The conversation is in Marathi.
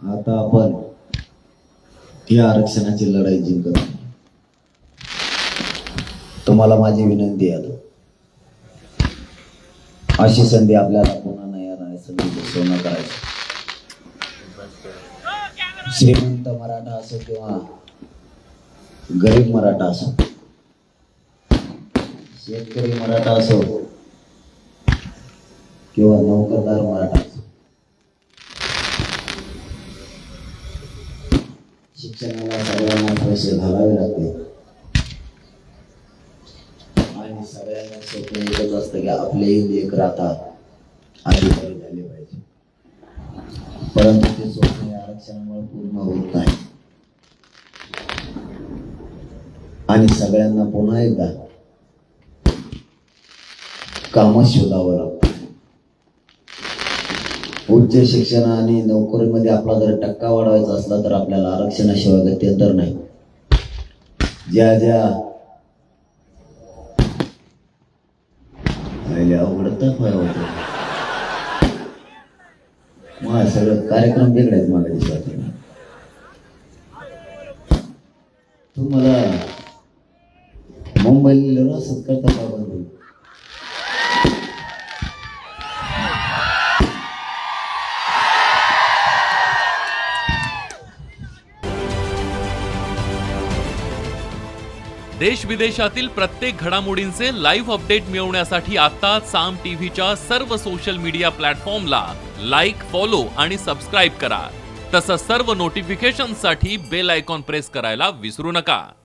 आता आपण या आरक्षणाची लढाई जिंकत आहोत. तुम्हाला माझी विनंती आहे, अशी संधी आपल्याला पुन्हा नाही येणार. संधी सोनं करायचं. श्रीमंत मराठा असो किंवा गरीब मराठा असो, शेतकरी मराठा असो किंवा नोकरदार मराठा असो, शिक्षणाला सगळ्यांना पैसे घालावे लागते आणि सगळ्यांना स्वप्न एकच असतं की आपले लेकर आता अधिकारी झाले पाहिजे. परंतु ते स्वप्न या आरक्षणामुळे पूर्ण होत नाही आणि सगळ्यांना पुन्हा एकदा काम शोधावं लागतं. उच्च शिक्षण आणि नोकरीमध्ये आपला जर टक्का वाढवायचा असला तर आपल्याला आरक्षणाशिवाय गत्यंतर नाही. ज्या ज्या अवघडतात मला सगळं कार्यक्रम बिघडायचं मला दिसत. तुम्हाला मुंबईला असंच करता का बंद? देश विदेशातील प्रत्येक घडामोडींचे लाईव्ह अपडेट मिळवण्यासाठी आता साम टीव्हीच्या सर्व सोशल मीडिया प्लॅटफॉर्मला लाईक, फॉलो आणि सबस्क्राईब करा. तसंच सर्व नोटिफिकेशनसाठी बेल आयकॉन प्रेस करायला विसरू नका.